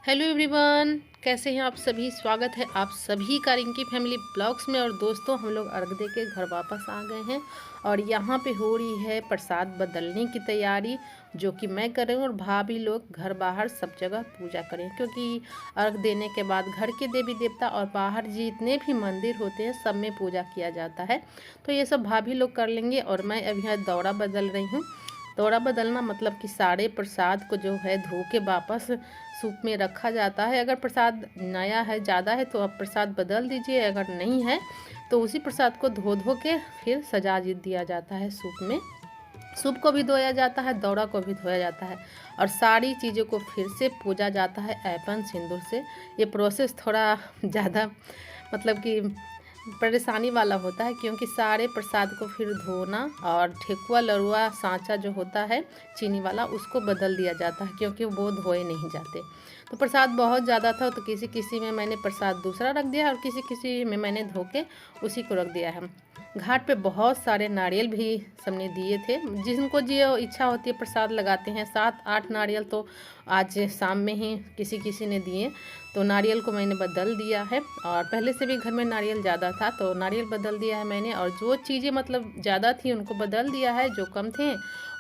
Hello everyone, कैसे हैं आप सभी। स्वागत है आप सभी का रिंकी फैमिली ब्लॉग्स में। और दोस्तों, हम लोग अर्घ दे के घर वापस आ गए हैं और यहाँ पे हो रही है प्रसाद बदलने की तैयारी, जो कि मैं कर रही हूँ। और भाभी लोग घर बाहर सब जगह पूजा करें, क्योंकि अर्घ देने के बाद घर के देवी देवता और बाहर जितने भी मंदिर होते हैं सब में पूजा किया जाता है। तो ये सब भाभी लोग कर लेंगे और मैं अभी यहाँ दौरा बदल रही हूँ। दौरा बदलना मतलब कि सारे प्रसाद को जो है धो के वापस सूप में रखा जाता है। अगर प्रसाद नया है, ज़्यादा है, तो आप प्रसाद बदल दीजिए। अगर नहीं है तो उसी प्रसाद को धो के फिर सजा दिया जाता है सूप में। सूप को भी धोया जाता है, दौरा को भी धोया जाता है और सारी चीज़ों को फिर से पूजा जाता है ऐपन सिंदूर से। ये प्रोसेस थोड़ा ज़्यादा मतलब कि परेशानी वाला होता है, क्योंकि सारे प्रसाद को फिर धोना और ठेकुआ लरुआ सांचा जो होता है चीनी वाला, उसको बदल दिया जाता है, क्योंकि वो धोए नहीं जाते। तो प्रसाद बहुत ज़्यादा था, तो किसी किसी में मैंने प्रसाद दूसरा रख दिया और किसी किसी में मैंने धो के उसी को रख दिया है। घाट पे बहुत सारे नारियल भी सबने दिए थे, जिनको जो इच्छा होती है प्रसाद लगाते हैं। 7-8 नारियल तो आज शाम में ही किसी किसी ने दिए, तो नारियल को मैंने बदल दिया है। और पहले से भी घर में नारियल ज़्यादा था, तो नारियल बदल दिया है मैंने। और जो चीज़ें मतलब ज़्यादा थी उनको बदल दिया है, जो कम थे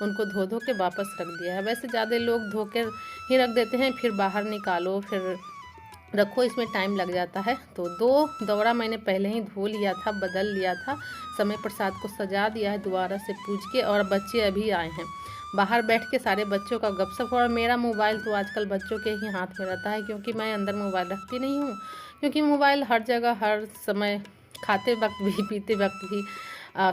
उनको धो के वापस रख दिया है। वैसे ज़्यादा लोग धो के ही रख देते हैं, फिर बाहर निकालो फिर रखो, इसमें टाइम लग जाता है। तो 2 दौरा मैंने पहले ही धो लिया था, बदल लिया था, समय प्रसाद को सजा दिया है दोबारा से पूज के। और बच्चे अभी आए हैं, बाहर बैठ के सारे बच्चों का गपशप। और मेरा मोबाइल तो आजकल बच्चों के ही हाथ में रहता है, क्योंकि मैं अंदर मोबाइल रखती नहीं हूँ, क्योंकि मोबाइल हर जगह हर समय, खाते वक्त भी पीते वक्त भी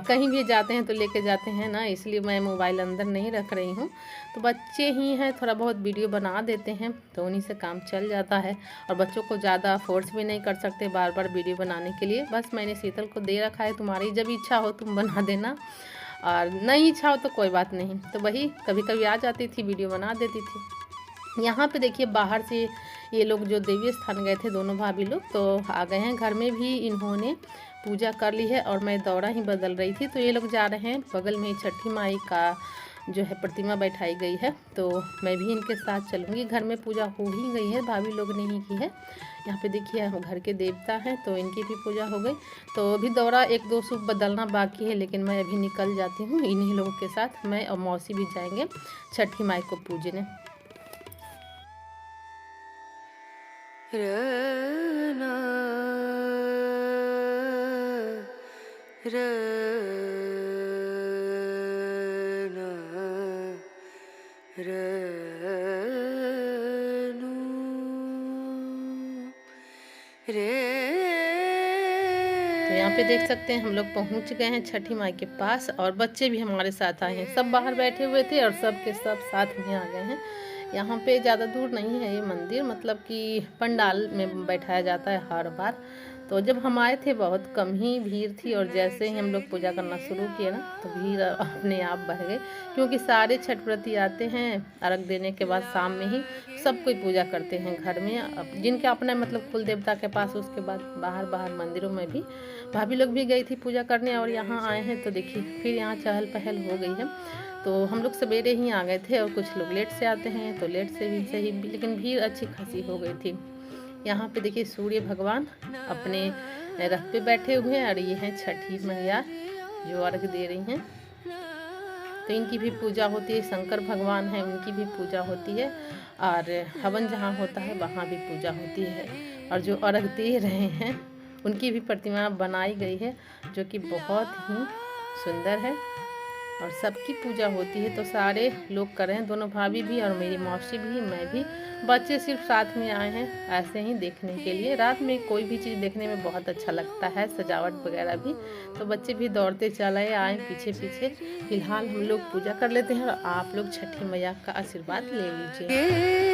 कहीं भी जाते हैं तो लेके जाते हैं ना, इसलिए मैं मोबाइल अंदर नहीं रख रही हूँ। तो बच्चे ही हैं, थोड़ा बहुत वीडियो बना देते हैं तो उन्हीं से काम चल जाता है। और बच्चों को ज़्यादा फोर्स भी नहीं कर सकते बार बार वीडियो बनाने के लिए। बस मैंने शीतल को दे रखा है, तुम्हारी जब इच्छा हो तुम बना देना, और नहीं इच्छा हो तो कोई बात नहीं। तो वही कभी कभी आ जाती थी, वीडियो बना देती थी। यहाँ पे देखिए बाहर से ये लोग जो देवी स्थान गए थे, दोनों भाभी लोग, तो आ गए हैं। घर में भी इन्होंने पूजा कर ली है और मैं दौरा ही बदल रही थी। तो ये लोग जा रहे हैं, बगल में छठी माई का जो है प्रतिमा बैठाई गई है, तो मैं भी इनके साथ चलूँगी। घर में पूजा हो ही गई है, भाभी लोग ने ही की है। यहाँ पे देखिए हम घर के देवता हैं, तो इनकी भी पूजा हो गई। तो अभी दौरा 1-2 सूप बदलना बाकी है, लेकिन मैं अभी निकल जाती हूँ इन्हीं लोगों के साथ। मैं और मौसी भी जाएंगे छठी माई को पूजने। तो यहाँ पे देख सकते हैं हम लोग पहुँच गए हैं छठी माई के पास, और बच्चे भी हमारे साथ आए हैं। सब बाहर बैठे हुए थे और सब के सब साथ में आ गए हैं। यहाँ पे ज़्यादा दूर नहीं है ये मंदिर, मतलब कि पंडाल में बैठाया जाता है हर बार। तो जब हम आए थे बहुत कम ही भीड़ थी, और जैसे ही हम लोग पूजा करना शुरू किए ना, तो भीड़ अपने आप बढ़ गई, क्योंकि सारे छठ व्रती आते हैं अर्घ देने के बाद शाम में ही। सब कोई पूजा करते हैं घर में, जिनके अपने मतलब कुल देवता के पास, उसके बाद बाहर मंदिरों में भी। भाभी लोग भी गई थी पूजा करने और यहाँ आए हैं, तो देखिए फिर यहाँ चहल पहल हो गई है। तो हम लोग सवेरे ही आ गए थे, और कुछ लोग लेट से आते हैं तो लेट से भी सही, लेकिन भीड़ अच्छी खासी हो गई थी। यहाँ पे देखिए सूर्य भगवान अपने रथ पे बैठे हुए हैं, और ये हैं छठी मैया जो अर्घ दे रही हैं। तो इनकी भी पूजा होती है। शंकर भगवान हैं, उनकी भी पूजा होती है, और हवन जहाँ होता है वहाँ भी पूजा होती है। और जो अर्घ दे रहे हैं उनकी भी प्रतिमा बनाई गई है, जो कि बहुत ही सुंदर है, और सबकी पूजा होती है। तो सारे लोग कर रहे हैं, दोनों भाभी भी और मेरी मौसी भी, मैं भी। बच्चे सिर्फ साथ में आए हैं ऐसे ही देखने के लिए। रात में कोई भी चीज़ देखने में बहुत अच्छा लगता है, सजावट वगैरह भी। तो बच्चे भी दौड़ते चले आए पीछे पीछे। फिलहाल हम लोग पूजा कर लेते हैं, और आप लोग छठी मैया का आशीर्वाद ले लीजिए।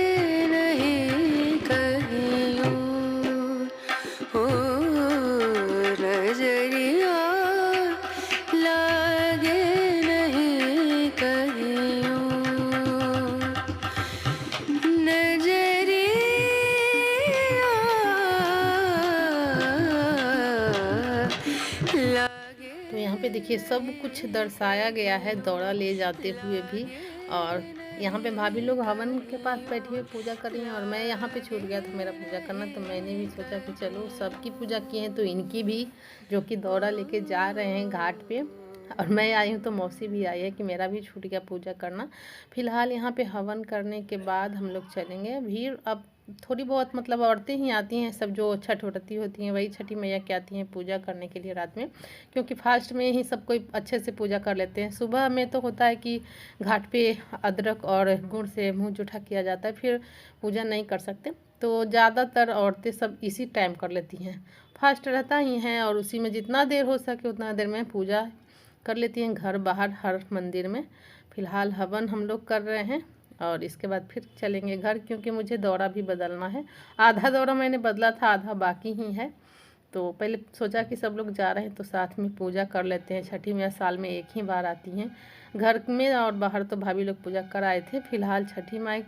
यहाँ पे देखिए सब कुछ दर्शाया गया है दौरा ले जाते हुए भी। और यहाँ पे भाभी लोग हवन के पास बैठी हुई पूजा कर रही हैं और मैं यहाँ पे छूट गया था मेरा पूजा करना, तो मैंने भी सोचा कि चलो सबकी पूजा की है तो इनकी भी, जो कि दौरा लेके जा रहे हैं घाट पे। और मैं आई हूँ तो मौसी भी आई है कि मेरा भी छूट गया पूजा करना। फिलहाल यहाँ पे हवन करने के बाद हम लोग चलेंगे। भीड़ अब थोड़ी बहुत मतलब औरतें ही आती हैं, सब जो छठ व्रती होती हैं वही छठी मैया की आती हैं पूजा करने के लिए रात में, क्योंकि फास्ट में ही सब कोई अच्छे से पूजा कर लेते हैं। सुबह में तो होता है कि घाट पे अदरक और गुड़ से मुंह जूठा किया जाता है, फिर पूजा नहीं कर सकते, तो ज़्यादातर औरतें सब इसी टाइम कर लेती हैं। फास्ट रहता ही हैं और उसी में जितना देर हो सके उतना देर में पूजा कर लेती हैं, घर बाहर हर मंदिर में। फ़िलहाल हवन हम लोग कर रहे हैं और इसके बाद फिर चलेंगे घर, क्योंकि मुझे दौरा भी बदलना है। आधा दौरा मैंने बदला था, आधा बाकी ही है, तो पहले सोचा कि सब लोग जा रहे हैं तो साथ में पूजा कर लेते हैं। छठी मैया साल में एक ही बार आती हैं घर में, और बाहर तो भाभी लोग पूजा कर आए थे। फिलहाल छठी माई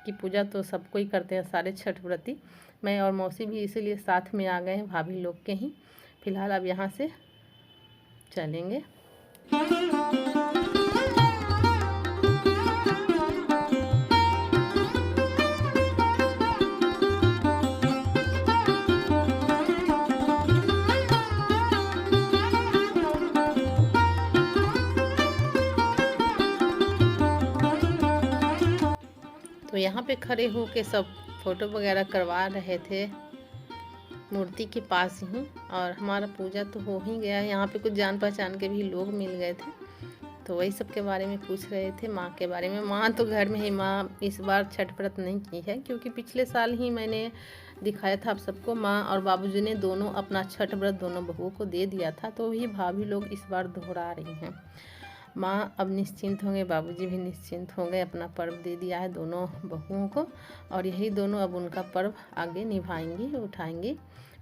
की पूजा तो सब कोई करते हैं, सारे छठ व्रती। मैं और मौसी भी इसीलिए साथ में आ गए हैं भाभी लोग के ही। फिलहाल अब यहाँ से चलेंगे। तो यहाँ पे खड़े हो के सब फ़ोटो वगैरह करवा रहे थे मूर्ति के पास ही, और हमारा पूजा तो हो ही गया। यहाँ पे कुछ जान पहचान के भी लोग मिल गए थे, तो वही सब के बारे में पूछ रहे थे, माँ के बारे में। माँ तो घर में ही, माँ इस बार छठ व्रत नहीं की है, क्योंकि पिछले साल ही मैंने दिखाया था आप सबको, माँ और बाबूजी ने दोनों अपना छठ व्रत दोनों बहुओं को दे दिया था, तो वही भाभी लोग इस बार दोहरा रही हैं। माँ अब निश्चिंत होंगे, बाबूजी भी निश्चिंत होंगे, अपना पर्व दे दिया है दोनों बहुओं को, और यही दोनों अब उनका पर्व आगे निभाएंगी, उठाएंगी।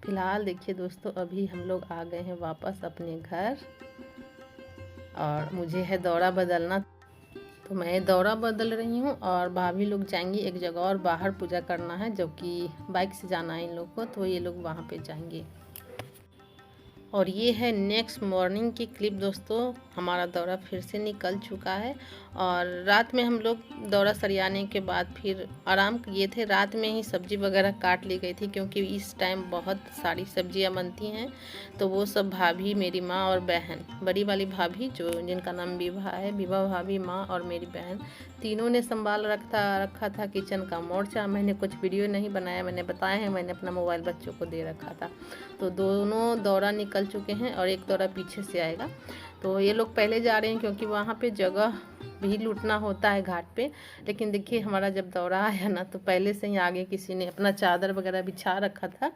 फिलहाल देखिए दोस्तों, अभी हम लोग आ गए हैं वापस अपने घर, और मुझे है दौरा बदलना, तो मैं दौरा बदल रही हूँ और भाभी लोग जाएंगी एक जगह और बाहर पूजा करना है, जो कि बाइक से जाना है इन लोग को, तो ये लोग वहाँ पे जाएंगे। और ये है नेक्स्ट मॉर्निंग की क्लिप दोस्तों। हमारा दौरा फिर से निकल चुका है, और रात में हम लोग दौरा सरियाने के बाद फिर आराम किए थे। रात में ही सब्ज़ी वगैरह काट ली गई थी, क्योंकि इस टाइम बहुत सारी सब्जियां बनती हैं, तो वो सब भाभी, मेरी माँ और बहन, बड़ी वाली भाभी जो जिनका नाम विभा है, विभा भाभी, माँ और मेरी बहन, तीनों ने संभाल रखा था किचन का मोर्चा। मैंने कुछ वीडियो नहीं बनाया, मैंने बताया है, मैंने अपना मोबाइल बच्चों को दे रखा था। तो दोनों दौरा निकल चुके हैं और एक दौरा पीछे से आएगा। तो ये लोग पहले जा रहे हैं, क्योंकि वहाँ पे जगह भी लूटना होता है घाट पे। लेकिन देखिए हमारा जब दौरा आया ना, तो पहले से ही आगे किसी ने अपना चादर वगैरह बिछा रखा था।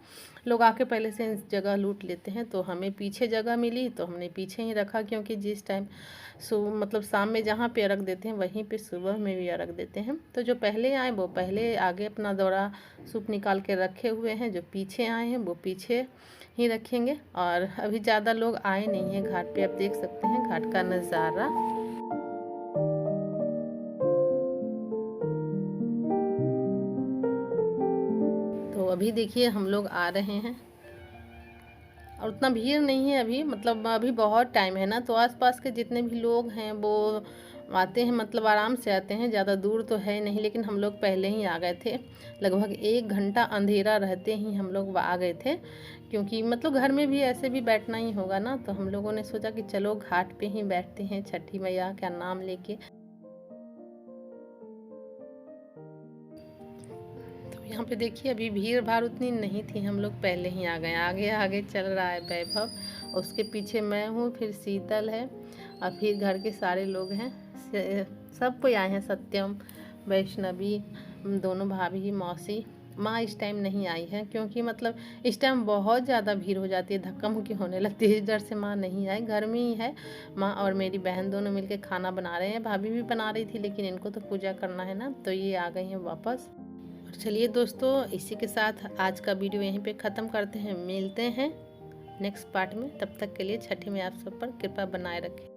लोग आके पहले से जगह लूट लेते हैं, तो हमें पीछे जगह मिली तो हमने पीछे ही रखा, क्योंकि जिस टाइम मतलब शाम में जहाँ पे अर्घ देते हैं वहीं पे सुबह में भी अर्घ देते हैं। तो जो पहले आए वो पहले आगे अपना दौरा सूप निकाल के रखे हुए हैं, जो पीछे आए हैं वो पीछे ही रखेंगे। और अभी ज़्यादा लोग आए नहीं हैं घाट पे, आप देख सकते हैं घाट का नज़ारा। तो अभी देखिए हम लोग आ रहे हैं, और उतना भीड़ नहीं है अभी, मतलब अभी बहुत टाइम है ना, तो आसपास के जितने भी लोग हैं वो आते हैं, मतलब आराम से आते हैं, ज़्यादा दूर तो है नहीं। लेकिन हम लोग पहले ही आ गए थे, लगभग 1 घंटा अंधेरा रहते ही हम लोग आ गए थे, क्योंकि मतलब घर में भी ऐसे भी बैठना ही होगा ना, तो हम लोगों ने सोचा कि चलो घाट पे ही बैठते हैं छठी मैया का नाम लेके। यहाँ पे देखिए अभी भीड़ भाड़ उतनी नहीं थी, हम लोग पहले ही आ गए। आगे आगे चल रहा है वैभव, उसके पीछे मैं हूँ, फिर शीतल है, और फिर घर के सारे लोग हैं, सब कोई आए हैं, सत्यम, वैष्णवी, दोनों भाभी, मौसी। माँ इस टाइम नहीं आई है, क्योंकि मतलब इस टाइम बहुत ज़्यादा भीड़ हो जाती है, धक्का मुक्की होने लगती है, इस डर से माँ नहीं आई। घर में ही है माँ और मेरी बहन, दोनों मिलके खाना बना रहे हैं। भाभी भी बना रही थी, लेकिन इनको तो पूजा करना है ना, तो ये आ गई हैं वापस। चलिए दोस्तों, इसी के साथ आज का वीडियो यहीं पे ख़त्म करते हैं, मिलते हैं नेक्स्ट पार्ट में। तब तक के लिए छठी में आप सब पर कृपा बनाए रखें।